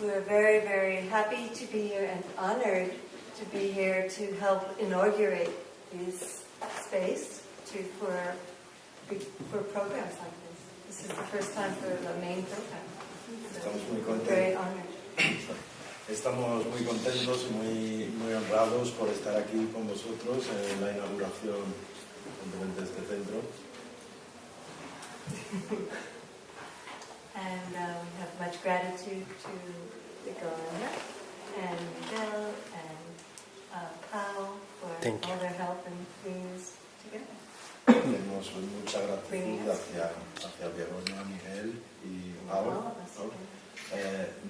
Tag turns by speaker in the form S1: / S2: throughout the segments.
S1: We're very, very happy to be here and honored to be here to help inaugurate this space for programs like this. This is the first time for the main program.
S2: Estamos muy contentos.
S1: Very honored.
S2: Estamos muy contentos y muy honrados por estar aquí con vosotros en la inauguración de este centro.
S1: And we have much gratitude to Vigona and Miguel and Pau for all their help in bringing this together.
S2: Tenemos mucha gratitud hacia Begoña, Miguel y Pau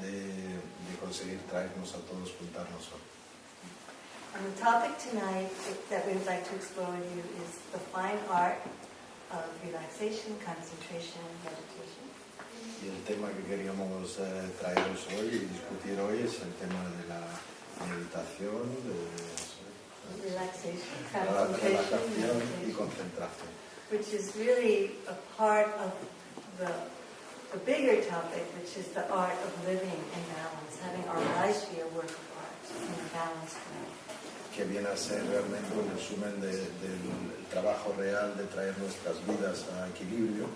S2: de conseguir traernos a todos, juntarnos hoy.
S1: And the topic tonight that we would like to explore with you is the fine art of relaxation, concentration, and meditation.
S2: Y el tema que queríamos traeros hoy y discutir hoy es el tema de la meditación, de relajación y concentración.
S1: Which is really a part of the bigger topic, which is the art of living in balance, having our life be a work of art in a balanced way.
S2: Que viene a ser realmente un resumen del trabajo real de traer nuestras vidas a equilibrio,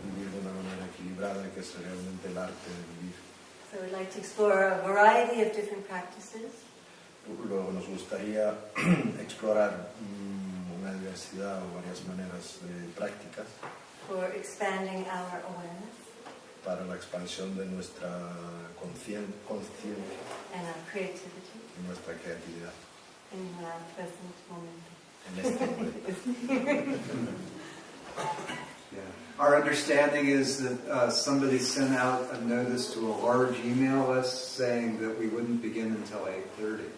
S2: vivir de una manera equilibrada, que es realmente el arte de vivir.
S1: So we'd like to explore a variety of different practices.
S2: Luego nos gustaría explorar una diversidad o varias maneras de prácticas
S1: for expanding our awareness
S2: para la expansión de nuestra conciencia
S1: and our creativity
S2: y nuestra creatividad
S1: in our present moment.
S2: en este momento.
S3: Yeah. Our understanding is that somebody sent out a notice to a large email list saying that we wouldn't begin until 8:30.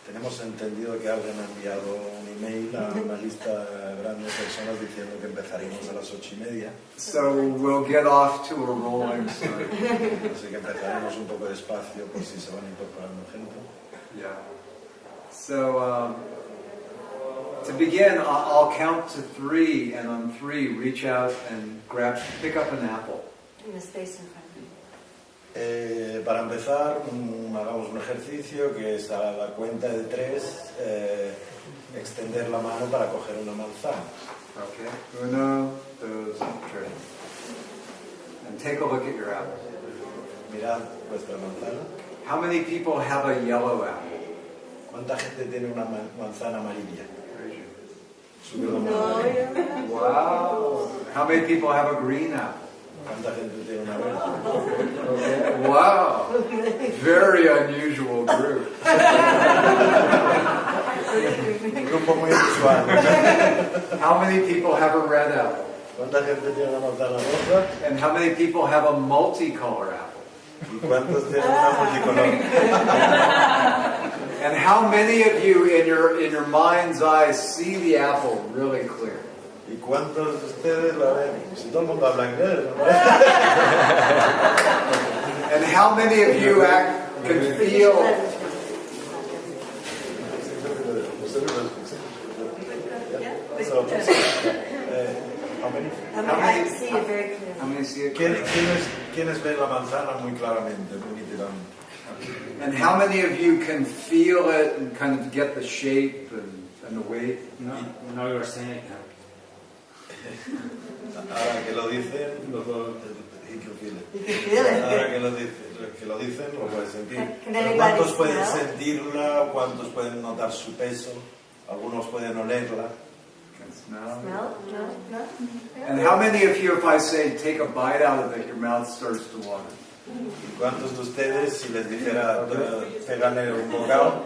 S2: Tenemos entendido que alguien ha enviado un email a una lista grande de personas diciendo que empezaremos a las 8:30.
S3: So we'll get off to a rolling start.
S2: Así que empezaremos un poco despacio por si se van incorporando gente.
S3: Yeah. So to begin, I'll count to 3, and on 3, reach out and pick up an apple.
S1: In the space in front of you.
S2: Para empezar, hagamos un ejercicio que es a la cuenta de 3, extender la mano para coger una manzana.
S3: Okay. 1, 2, 3. And take a look at your apple.
S2: Mirad vuestra manzana.
S3: How many people have a yellow apple?
S2: ¿Cuánta gente tiene una manzana amarilla? Sube la
S1: No,
S2: mano.
S3: Wow. How many people have a green apple?
S2: ¿Cuánta gente tiene una verde?
S3: Okay. Wow. Very unusual group.
S2: Un grupo muy inusual.
S3: How many people have a red apple?
S2: ¿Cuánta gente tiene una manzana roja?
S3: And how many people have a multicolor apple?
S2: ¿Y cuántos tienen una multicolor?
S3: And how many of you in your mind's eye see the apple really clear?
S2: ¿Y cuántos de ustedes la ven? Si todo el mundo habla inglés, ¿no?
S3: And how many of you can feel?
S1: I see it very clearly.
S3: How many see it clearly?
S2: ¿Quiénes ven la manzana muy claramente, muy nítidamente?
S3: And how many of you can feel it and kind of get the shape and the weight?
S4: No, you're saying it now.
S2: Ahora que lo dicen, ahora que lo dicen, lo puedes sentir. ¿Cuántos pueden sentirla? ¿Cuántos pueden notar su peso? Algunos pueden olerla.
S3: Smell?
S1: No.
S3: And how many of you, if I say take a bite out of it, your mouth starts to water?
S2: ¿Y cuántos de ustedes, si les dijera pegarle un bocado,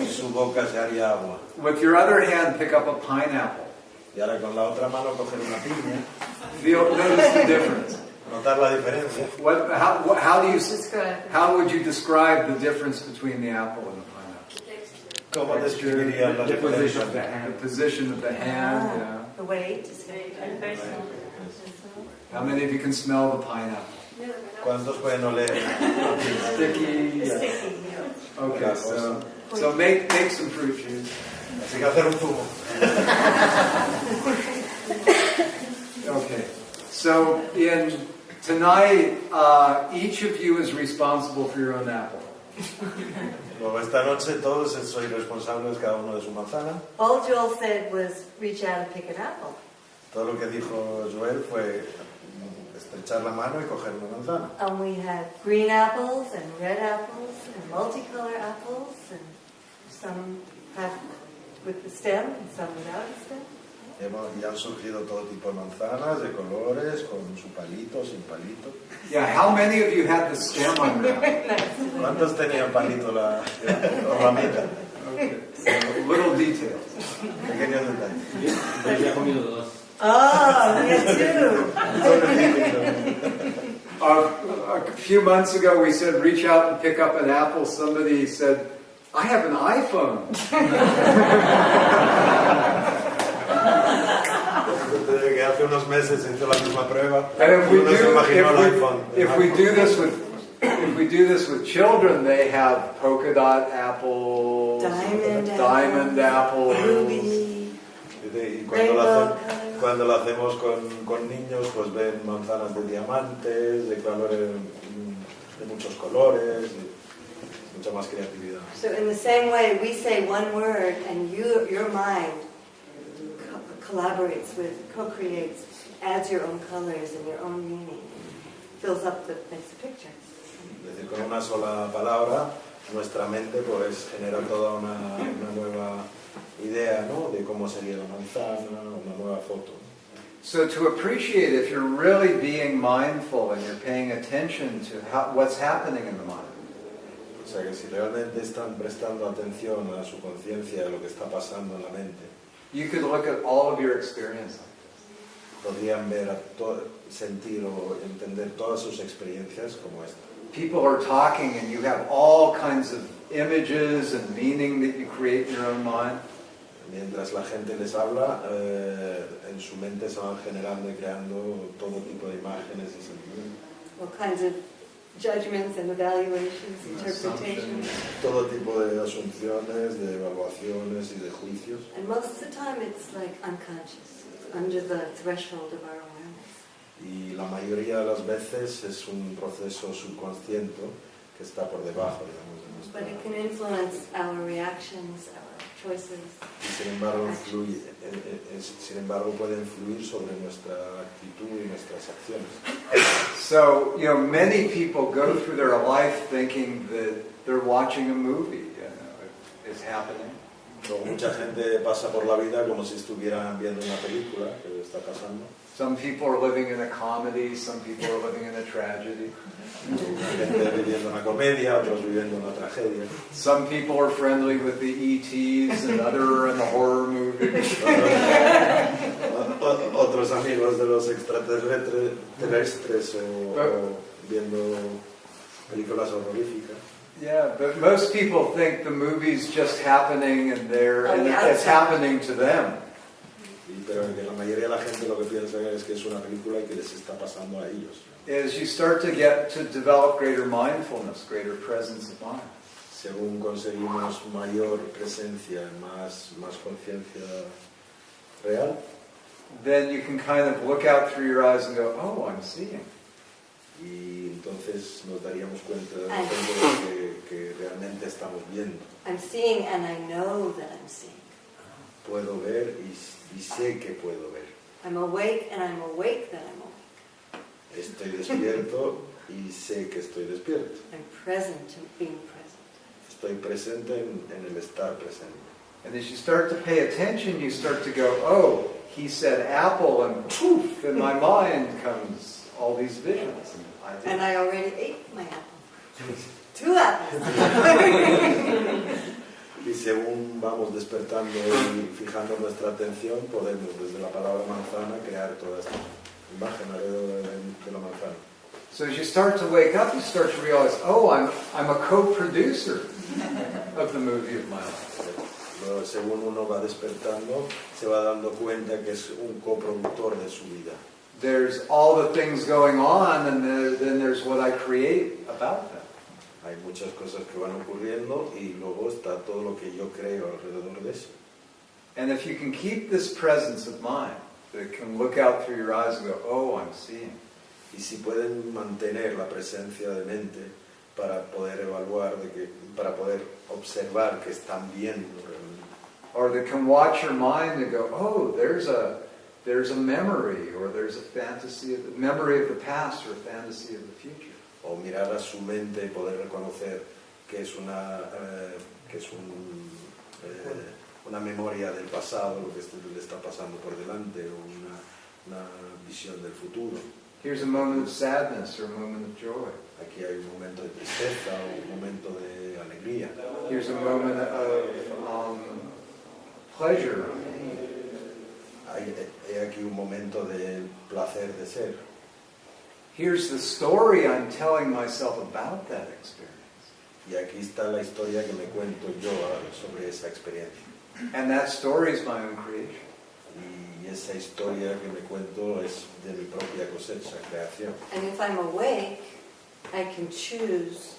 S2: su boca se haría agua?
S3: With your other hand, pick up a pineapple.
S2: Y ahora con la otra mano coger una piña.
S3: Notice the difference.
S2: Notar la diferencia.
S3: How would you describe the difference between the apple and the pineapple?
S2: ¿Cómo describirías la diferencia?
S3: The position of the hand. Yeah.
S1: The weight.
S3: How many of you can smell the pineapple?
S2: ¿Cuántos pueden oler?
S3: Sticky. Okay, so make some fruit juice.
S2: Así que hacer un zumo.
S3: Okay, so in Tonight, each of you is responsible for your own apple.
S2: Luego esta noche todos sois responsables cada uno de su manzana.
S1: All Joel said was reach out and pick an apple.
S2: Todo lo que dijo Joel fue estrechar la mano y coger una manzana.
S1: And we had green apples and red apples and multicolor apples, and some have with the stem and some without a stem.
S2: Y han surgido todo tipo de manzanas, de colores, con su palito, sin palito.
S3: Yeah, how many of you had the stem on that?
S2: ¿Cuántos tenían palito la ramita?
S3: Okay, so little details.
S2: Pequeños detalles.
S4: Yo ya he comido dos.
S1: Oh, me too.
S3: A few months ago we said reach out and pick up an apple. Somebody said, I have an iPhone.
S2: Que hace unos meses hizo la misma prueba.
S3: And
S2: Uno se imaginó el iPhone.
S3: if we do this with children, they have polka dot apples, diamond apples.
S1: Ruby.
S2: Y cuando lo hacemos con niños, pues ven manzanas de diamantes, de colores, de muchos colores, y mucha más creatividad.
S1: So in the same way, we say one word, and your mind collaborates with, co-creates, adds your own colors and your own meaning, fills up makes the picture.
S2: Es decir, con una sola palabra, nuestra mente pues genera toda una nueva idea, ¿no? De cómo sería la manzana, una nueva foto.
S3: So to appreciate, if you're really being mindful and you're paying attention to what's happening in the mind.
S2: O sea que si realmente están prestando atención a su conciencia de lo que está pasando en la mente,
S3: You could look at all of your experience.
S2: podrían ver, sentir o entender todas sus experiencias como esta.
S3: People are talking and you have all kinds of images and meaning that you create in your own mind.
S2: Mientras la gente les habla, en su mente se van generando y creando todo tipo de imágenes y sentimientos.
S1: All kinds of judgments and evaluations, interpretations.
S2: Todo tipo de asunciones, de evaluaciones y de juicios.
S1: And most of the time it's like unconscious, under the threshold of our awareness.
S2: Y la mayoría de las veces es un proceso subconsciente que está por debajo, digamos, de nuestra...
S1: But it can influence our reactions, our choices.
S2: Y sin embargo puede influir sobre nuestra actitud y nuestras acciones.
S3: So, many people go through their life thinking that they're watching a movie, it's happening.
S2: Luego, mucha gente pasa por la vida como si estuvieran viendo una película que está pasando.
S3: Some people are living in a comedy, some people are living in a tragedy.
S2: Gente viviendo una comedia, otros viviendo una tragedia.
S3: Some people are friendly with the ETs and other in the horror movies.
S2: Otros amigos de los extraterrestres o viendo películas horroríficas.
S3: Yeah, but most people think the movie's just happening and it's happening to them.
S2: Pero que la mayoría de la gente lo que piensa es que es una película y que les está pasando a ellos.
S3: As you start to get to develop greater mindfulness, greater presence of mind.
S2: Según conseguimos mayor presencia, más conciencia real,
S3: then you can kind of look out through your eyes and go, oh, I'm seeing.
S2: y entonces nos daríamos cuenta de que realmente estamos viendo.
S1: I'm seeing and I know that I'm seeing.
S2: Puedo ver y sé que puedo ver.
S1: I'm awake and I'm awake that I'm awake.
S2: Estoy despierto y sé que estoy despierto.
S1: I'm present to being present.
S2: Estoy presente en el estar presente.
S3: And as you start to pay attention, you start to go, oh, he said apple, and poof, in my mind comes all these visions.
S1: And I already ate my apple. 2 apples.
S2: Y según vamos despertando y fijando nuestra atención, podemos desde la palabra manzana crear toda esta imagen alrededor de la manzana.
S3: So as you start to wake up, you start to realize, oh, I'm a co-producer of the movie of my life.
S2: Pero según uno va despertando, se va dando cuenta que es un coproductor de su vida.
S3: There's all the things going on, and then there's what I create about them.
S2: Hay muchas cosas que van ocurriendo y luego está todo lo que yo creo alrededor de eso.
S3: And if you can keep this presence of mind, that can look out through your eyes and go, oh, I'm seeing.
S2: Y si pueden mantener la presencia de mente para poder evaluar, para poder observar que están viendo realmente.
S3: Or that can watch your mind and go, oh, there's a memory, or there's a fantasy, memory of the past, or a fantasy of the future.
S2: O mirar a su mente y poder reconocer que es una memoria del pasado, lo que le está pasando por delante, o una visión del futuro.
S3: Here's a moment of sadness or a moment of joy.
S2: Aquí hay un momento de tristeza o un momento de alegría.
S3: Here's a moment of pleasure.
S2: Hay aquí un momento de placer de ser.
S3: Here's the story I'm telling myself about that experience.
S2: Y aquí está la historia que me cuento yo sobre esa experiencia.
S3: And that story is my own creation.
S2: Y esa historia que me cuento es de mi propia cosecha, creación.
S1: And if I'm awake, I can choose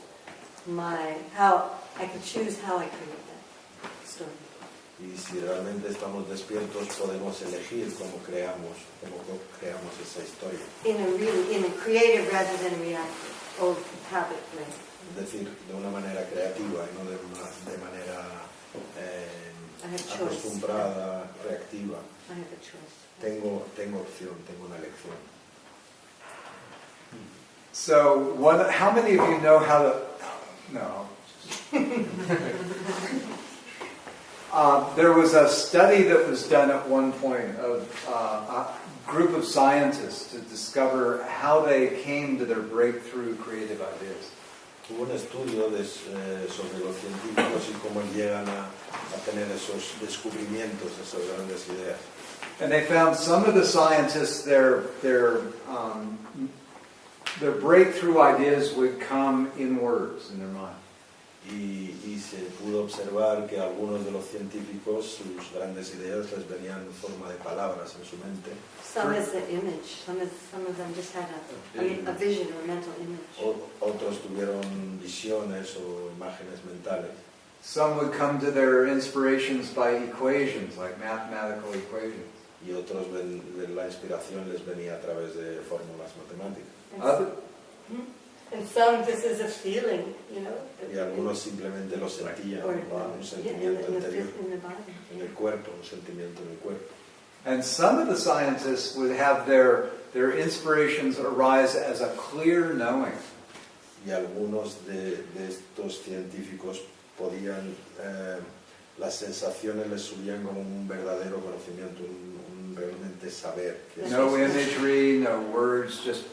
S1: how I create that story.
S2: Y si realmente estamos despiertos, podemos elegir cómo creamos esa historia.
S1: In a creative rather than reactive, or habit way.
S2: Es decir, de una manera creativa y no de manera acostumbrada, reactiva.
S1: I have a choice.
S2: Tengo opción, tengo una elección.
S3: So, how many of you know how to... No. There was a study that was done at one point of a group of scientists to discover how they came to their breakthrough creative ideas.
S2: Hubo un estudio sobre los científicos y cómo llegan a tener esos descubrimientos, esas grandes ideas.
S3: And they found some of the scientists, their breakthrough ideas would come in words in their mind.
S2: Y se pudo observar que algunos de los científicos, sus grandes ideas les venían en forma de palabras en su mente.
S1: Some as an image. Some of them just had a vision or a mental image.
S2: Otros tuvieron visiones o imágenes mentales.
S3: Some would come to their inspirations by equations, like mathematical equations.
S2: Y otros la inspiración les venía a través de fórmulas matemáticas.
S1: And some just as a feeling,
S2: Y algunos simplemente lo sentían, un sentimiento interior, en el cuerpo, un sentimiento en el cuerpo.
S3: And some of the scientists would have their inspirations arise as a clear knowing.
S2: Y algunos de estos científicos podían, las sensaciones les subían como un verdadero conocimiento, un realmente saber.
S3: No imagery, no words, just...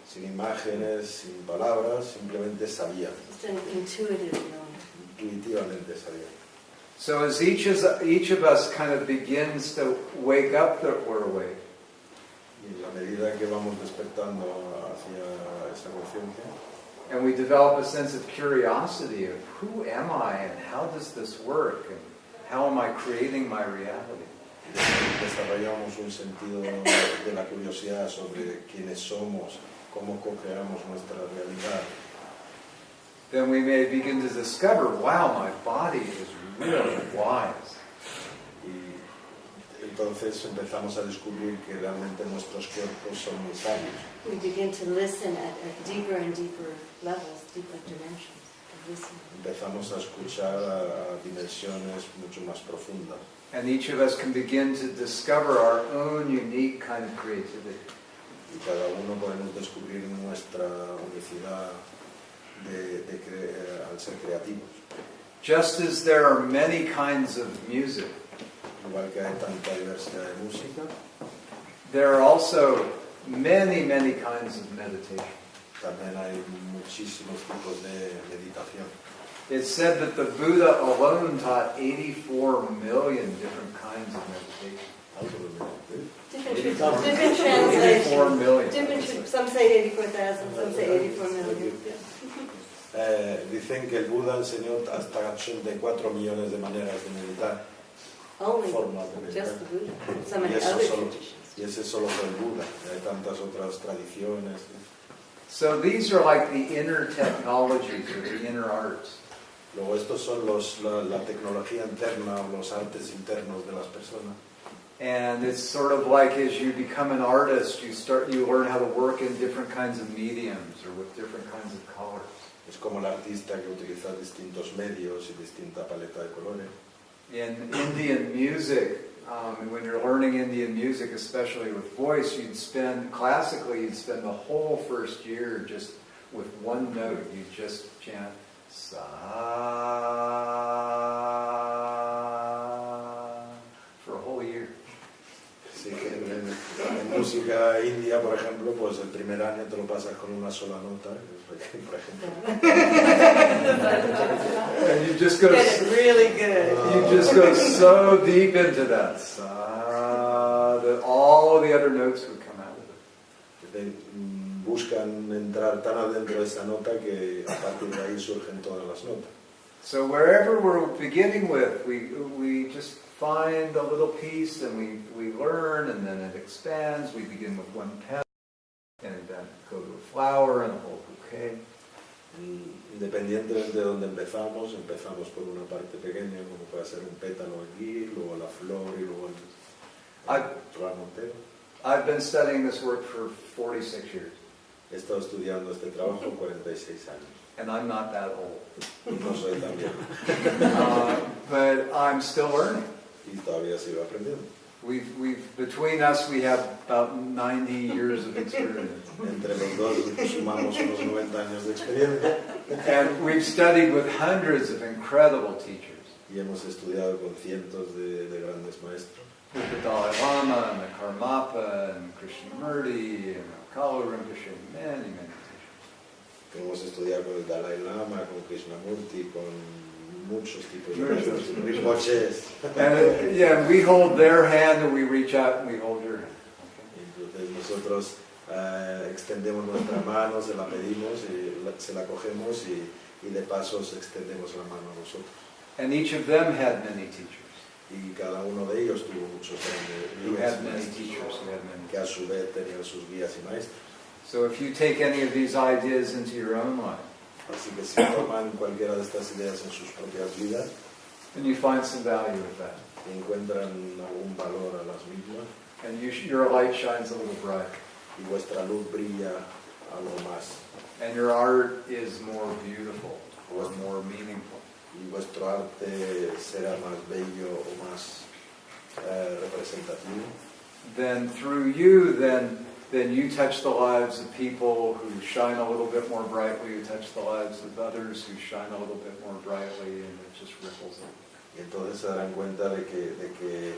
S2: Sin imágenes, sin palabras, simplemente sabían.
S1: Just an intuitive knowing.
S2: Intuitivamente sabían.
S3: So as each of us kind of begins to wake up that we're awake.
S2: Y a medida que vamos despertando hacia esa conciencia.
S3: And we develop a sense of curiosity of who am I and how does this work and how am I creating my reality.
S2: Desarrollamos un sentido de la curiosidad sobre quiénes somos, cómo co-creamos nuestra realidad.
S3: Then we may begin to discover, wow, my body is really wise.
S2: Y entonces empezamos a descubrir que realmente nuestros cuerpos son muy sabios.
S1: We begin to listen at deeper and deeper levels, deeper dimensions of listening.
S2: Empezamos a escuchar a dimensiones mucho más profundas.
S3: And each of us can begin to discover our own unique kind of creativity.
S2: Y cada uno podemos descubrir nuestra unicidad al ser creativos.
S3: Just as there are many kinds of music,
S2: Igual que hay tanta diversidad de música,
S3: there are also many, many kinds of meditation.
S2: también hay muchísimos tipos de meditación.
S3: It's said that the Buddha alone taught 84 million different kinds of meditation.
S1: Different translations.
S3: 84 million.
S1: Some say 84,000, some say 84 million.
S2: Dicen que el Buda enseñó hasta 84 millones de maneras de meditar.
S1: Only
S2: Formas de meditar.
S1: just the Buddha. So many
S2: Y
S1: other
S2: solo,
S1: traditions.
S2: y ese solo fue el Buda. Y hay tantas otras tradiciones.
S3: So these are like the inner technologies or the inner arts.
S2: Luego estos son la tecnología interna o los artes internos de las personas.
S3: And it's sort of like as you become an artist, you learn how to work in different kinds of mediums or with different kinds of colors.
S2: Es como el artista que utiliza distintos medios y distinta paleta de colores.
S3: In Indian music, when you're learning Indian music, especially with voice, classically you'd spend the whole first year just with one note. You just chant sa for a whole year.
S2: Sí, en música india, por ejemplo, pues el primer año te lo pasas con una sola nota, por ejemplo.
S3: And you just go
S1: really good.
S3: You just go so deep into that that all the other notes would come out of it.
S2: Buscan entrar tan adentro de esa nota que a partir de ahí surgen todas las notas.
S3: So wherever we're beginning with, we just find a little piece and we learn, and then it expands. We begin with one petal and then go to a flower and a whole bouquet.
S2: Independientemente de donde empezamos por una parte pequeña, como puede ser un pétalo aquí, luego la flor y luego el ramo entero.
S3: I've been studying this work for 46 years.
S2: He estado estudiando este trabajo 46 años.
S3: And I'm not that old.
S2: No soy tan viejo.
S3: But I'm still learning.
S2: Y todavía sigo aprendiendo.
S3: Between us, we have about 90 years of experience.
S2: Entre los dos sumamos unos 90 años de experiencia.
S3: And we've studied with hundreds of incredible teachers.
S2: Y hemos estudiado con cientos de grandes maestros.
S3: With the Dalai Lama and the Karmapa and Krishnamurti and Kala Rinpoche, many teachers.
S2: Hemos estudiado con el Dalai Lama, con Krishnamurti, con muchos tipos de Rinpoches.
S3: And we hold their hand and we reach out and we hold your hand.
S2: Okay. Entonces nosotros extendemos nuestra mano, se la pedimos, y se la cogemos y de paso extendemos la mano a nosotros.
S3: And each of them had many teachers.
S2: Y cada uno de ellos tuvo muchos guías y maestros, que a su vez tenían sus guías y maestros.
S3: So if you take any of these ideas into your own life,
S2: así que si toman cualquiera de estas ideas en sus propias vidas,
S3: and you find some value with that,
S2: y encuentran algún valor a las mismas,
S3: and your light shines a little brighter,
S2: y vuestra luz brilla algo más,
S3: and your art is more beautiful or more meaningful,
S2: y vuestro arte será más bello o más representativo,
S3: then through you, then you touch the lives of people who shine a little bit more brightly, you touch the lives of others who shine a little bit more brightly, and it just ripples in.
S2: Y entonces se darán cuenta de que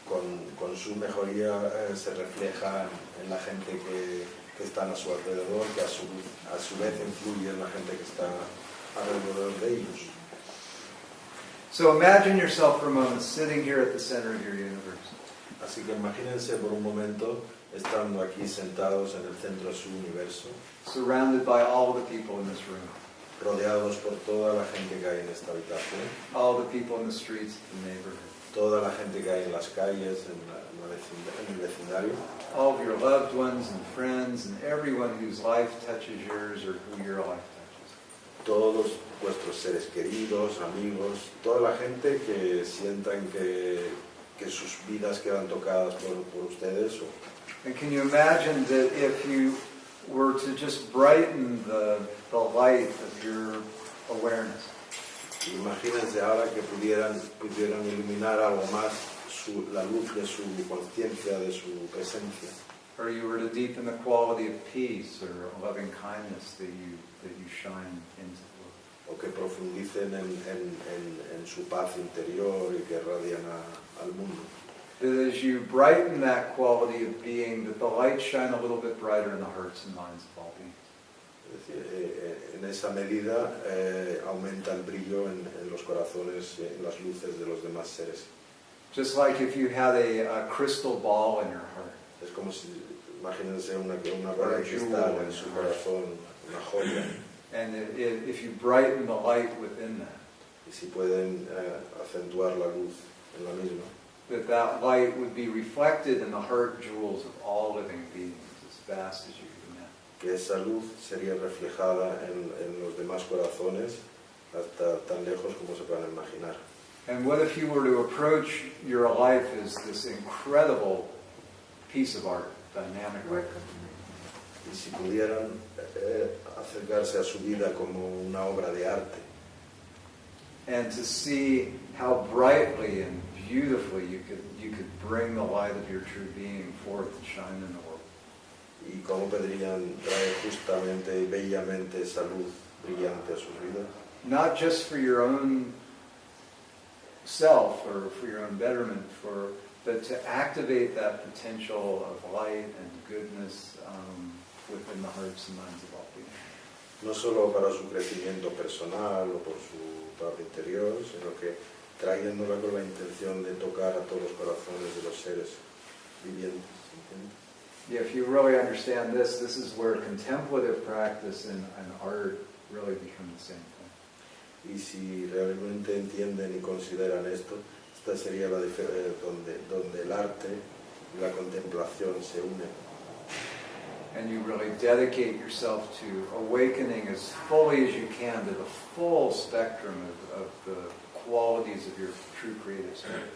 S2: con su mejoría se refleja en la gente que están a su alrededor, que a su vez influye en la gente que está alrededor de ellos.
S3: So imagine yourself for a moment sitting here at the center of your universe.
S2: Así que imagínense por un momento estando aquí sentados en el centro de su universo,
S3: surrounded by all the people in this room,
S2: rodeados por toda la gente que hay en esta habitación,
S3: all the people in the streets of the neighborhood,
S2: toda la gente que hay en las calles, en el vecindario,
S3: all of your loved ones and friends and everyone whose life touches yours or who your life touches.
S2: Todos vuestros seres queridos, amigos, toda la gente que sientan que sus vidas quedan tocadas por ustedes.
S3: And can you imagine that if you were to just brighten the light of your awareness?
S2: Imagínense ahora que pudieran iluminar algo más la luz de su conciencia, de su presencia.
S3: Or you were to deepen the quality of peace or loving kindness that you shine into the world.
S2: O que profundicen en su paz interior y que irradian al mundo.
S3: That as you brighten that quality of being, that the light shine a little bit brighter in the hearts and minds of all beings.
S2: Es decir, en esa medida aumenta el brillo en los corazones, en las luces de los demás seres.
S3: Just like if you had a crystal ball in your heart.
S2: Es como si, imagínense una bola de cristal en su corazón, una joya.
S3: And if you brighten the light within that.
S2: Y si pueden acentuar la luz en la misma.
S3: That light would be reflected in the heart jewels of all living beings, as vast as you can imagine.
S2: Que esa luz sería reflejada en los demás corazones hasta tan lejos como se puedan imaginar.
S3: And what if you were to approach your life as this incredible piece of art, dynamic art?
S2: Y si pudieran acercarse a su vida como una obra de arte.
S3: And to see how brightly and beautifully you could bring the light of your true being forth to shine in the world.
S2: Y cómo podrían traer justamente y bellamente esa luz brillante a sus vidas.
S3: Not just for your own self or for your own betterment, but to activate that potential of light and goodness within the hearts and minds of all people.
S2: No solo para su crecimiento personal o por su paz interior, sino que trayéndola con la intención de tocar a todos los corazones de los seres vivientes.
S3: Yeah, if you really understand this is where contemplative practice and art really become the same thing.
S2: Y si realmente entienden y consideran esto, esta sería la donde el arte y la contemplación se unen.
S3: And you really dedicate yourself to awakening as fully as you can to the full spectrum of the qualities of your true creative spirit.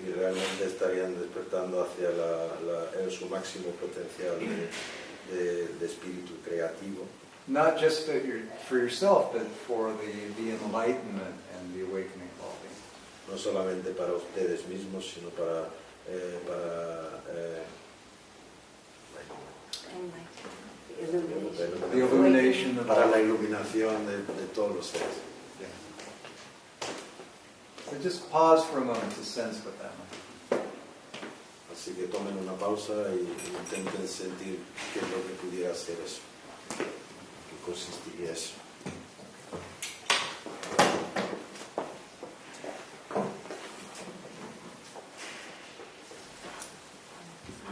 S2: Y realmente estarían despertando hacia su máximo potencial de espíritu creativo.
S3: Not just for yourself, but for the enlightenment and the awakening of all beings.
S2: No solamente para ustedes mismos, sino para
S3: The illumination of
S2: para
S3: all.
S2: la iluminación de todos los seres.
S3: Yeah. So just pause for a moment to sense what that might be.
S2: Así que tomen una pausa y intenten sentir qué es lo que pudiera ser eso, qué consistiría eso.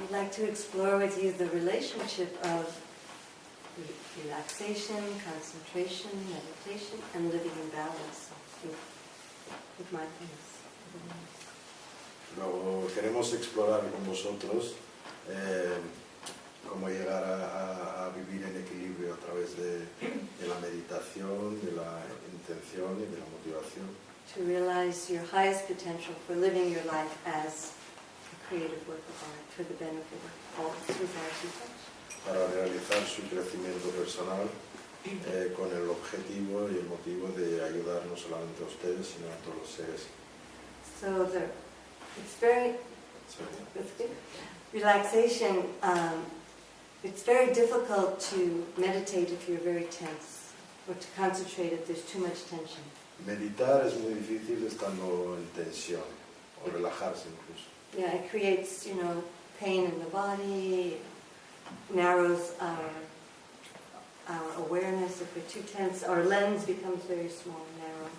S1: I'd like to explore with you the relationship of relaxation, concentration, meditation, and living in balance with mindfulness.
S2: Luego queremos explorar con vosotros cómo llegar a vivir en equilibrio a través de la meditación, de la intención y de la motivación.
S1: To realize your highest potential for living your life as a creative work of art for the benefit of all whose lives you touch.
S2: Para realizar su crecimiento personal con el objetivo y el motivo de ayudar no solamente a ustedes, sino a todos los seres.
S1: So it's very relaxation. It's very difficult to meditate if you're very tense, or to concentrate if there's too much tension.
S2: Meditar es muy difícil estando en tensión, o relajarse incluso.
S1: Yeah, it creates, pain in the body, narrows our awareness. If we're too tense, our lens becomes very small and narrow.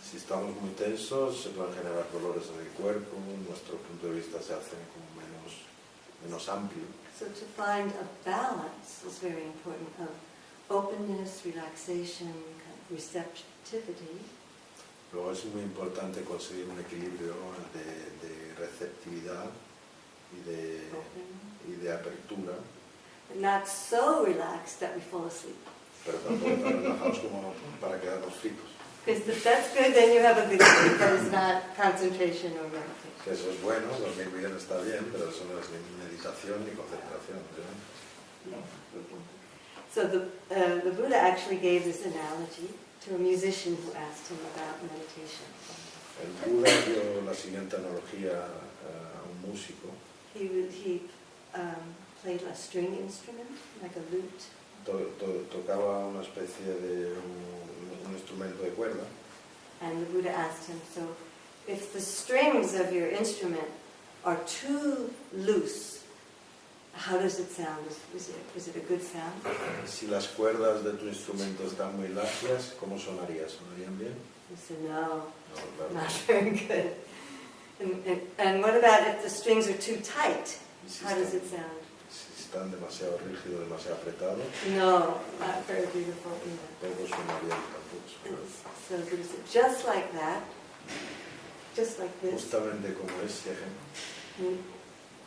S2: Si estamos muy tensos, se pueden generar dolores en el cuerpo, nuestro punto de vista se hace como menos amplio.
S1: So to find a balance is very important of openness, relaxation, receptivity.
S2: Luego es muy importante conseguir un equilibrio de receptividad y de apertura,
S1: But not so relaxed that we fall asleep.
S2: pero tampoco tan relajados como para quedarnos fritos.
S1: Because if that's good, then you have a good sleep. That is not concentration or meditation.
S2: Que eso es bueno, dormir bien está bien, pero eso no es ni meditación ni concentración. ¿Sí?
S1: So the Buddha actually gave this analogy to a musician who asked him about meditation.
S2: El Buda dio la siguiente analogía a un músico.
S1: He played a string instrument, like a lute.
S2: Tocaba una especie de un instrumento de cuerda.
S1: And the Buddha asked him, so if the strings of your instrument are too loose, how does it sound? Is it a good sound?
S2: Si las cuerdas de tu instrumento están muy lacias, ¿cómo sonaría? ¿Sonarían bien?
S1: He said, no,
S2: claro.
S1: not very good. And what about if the strings are too tight? How does it sound?
S2: Si están demasiado rígidos, demasiado apretados,
S1: No, not very beautiful either.
S2: tampoco suena bien, tampoco suena.
S1: So the Buddha said, just like that, just like this.
S2: Justamente como ese ejemplo.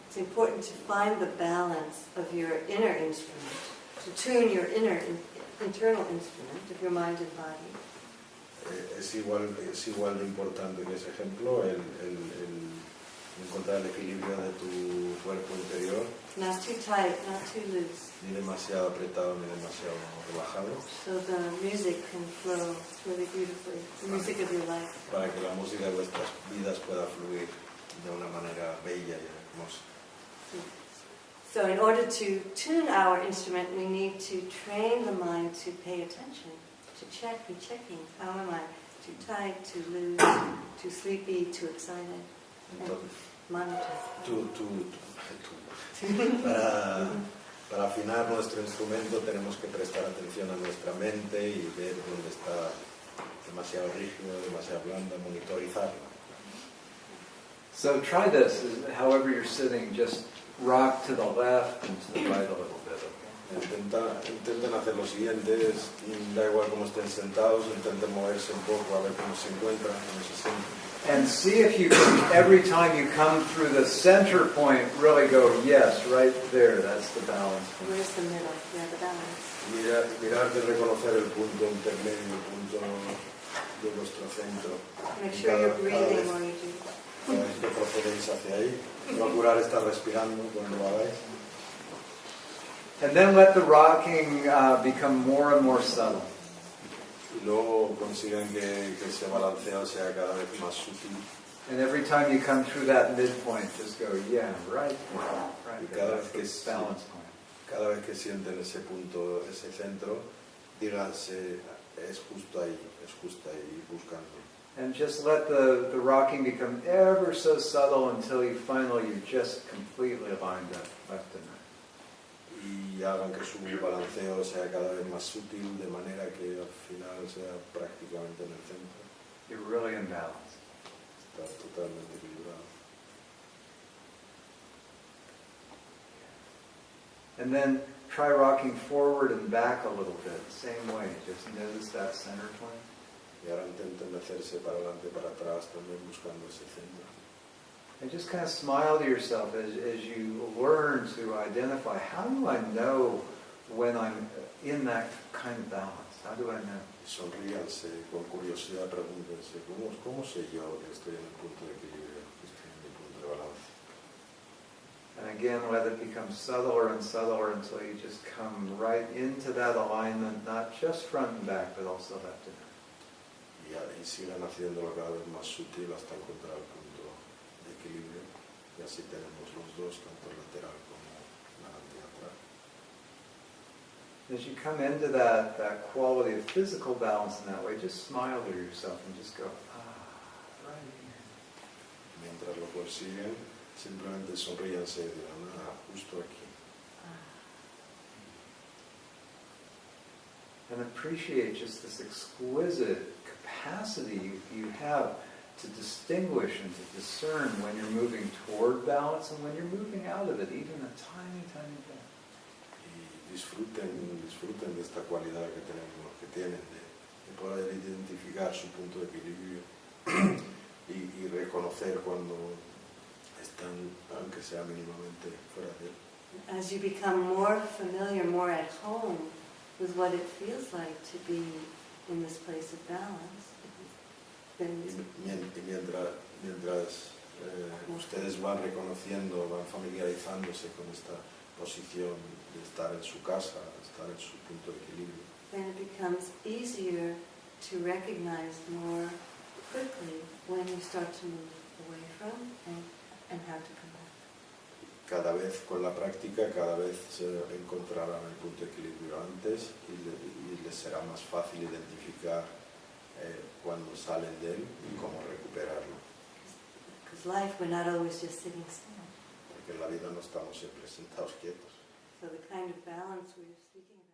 S1: It's important to find the balance of your inner instrument, to tune your internal instrument of your mind and body.
S2: es igual de importante que ese ejemplo el encontrar el equilibrio de tu cuerpo interior.
S1: Not too tight, not too loose.
S2: Ni demasiado apretado ni demasiado relajado.
S1: So the music can flow really beautifully. The music of your life.
S2: Para que la música de vuestras vidas pueda fluir de una manera bella y hermosa.
S1: So in order to tune our instrument, we need to train the mind to pay attention, to be checking. How am I? Too tight, too loose, too sleepy, too excited.
S2: Entonces,
S1: Monitor.
S2: Para afinar nuestro instrumento tenemos que prestar atención a nuestra mente y ver dónde está demasiado rígido, demasiado blanda, monitorizarlo.
S3: So try this, however you're sitting, just rock to the left and to the right a little bit.
S2: Intenten hacer lo siguiente, da igual cómo estén sentados, intenten moverse un poco a ver cómo se encuentran, cómo se sienten.
S3: And see if you can, every time you come through the center point, really go, yes, right there, that's the balance.
S1: Where's the middle? Yeah, the balance.
S2: Mirar de reconocer el punto intermedio, el punto de vuestro centro.
S1: Make sure you're breathing while you do.
S2: Cada vez que procedéis hacia ahí, procurar estar respirando cuando lo hagáis.
S3: And then let the rocking become more and more subtle.
S2: Y luego consigan que ese balanceo sea cada vez más sutil.
S3: And every time you come through that midpoint, just go, yeah, right
S2: Y
S3: there.
S2: cada
S3: That's
S2: vez que
S3: the balance point.
S2: cada vez que sienten ese punto, ese centro, díganse, es justo ahí, buscando.
S3: And just let the rocking become ever so subtle until you finally you're just completely lined up left and right.
S2: Y hagan que su balanceo sea cada vez más sutil, de manera que al final sea prácticamente en el centro.
S3: You're really in balance.
S2: Está totalmente equilibrado.
S3: And then try rocking forward and back a little bit, same way. Just notice that center point.
S2: Y ahora intenten hacerse para adelante, para atrás, también buscando ese centro.
S3: And just kind of smile to yourself as you learn to identify, how do I know when I'm in that kind of balance? How do I know?
S2: Y sonríanse, con curiosidad pregúntense, ¿cómo sé yo que estoy en el punto de equilibrio, que estoy en el punto de balance?
S3: And again, let it become subtler and subtler until you just come right into that alignment, not just front and back, but also left and right.
S2: Y sigan haciéndolo cada vez más sutil hasta encontrar el punto de equilibrio. Y así tenemos los dos, tanto el lateral como delante y atrás.
S3: As you come into that quality of physical balance in that way, just smile to yourself and just go, right here.
S2: Mientras lo consiguen, simplemente sonríanse y digan, justo aquí.
S3: And appreciate just this exquisite capacity you have to distinguish and to discern when you're moving toward balance and when you're moving out of it, even a tiny, tiny bit.
S2: Y disfruten de esta cualidad que tienen de poder identificar su punto de equilibrio y reconocer cuando están, aunque sea mínimamente, fuera de él.
S1: As you become more familiar, more at home with what it feels like to be in this place of balance, then
S2: Mientras ustedes van reconociendo, van familiarizándose con esta posición de estar en su casa, de estar en su punto de equilibrio,
S1: then it becomes easier to recognize more quickly when you start to move away from and how to come back.
S2: cada vez con la práctica, cada vez se encontrarán el punto de equilibrio antes y les será más fácil identificar cuando salen de él y cómo recuperarlo.
S1: Because life, we're not always just sitting still.
S2: Porque en la vida no estamos siempre sentados quietos.
S1: So the kind of balance we're speaking about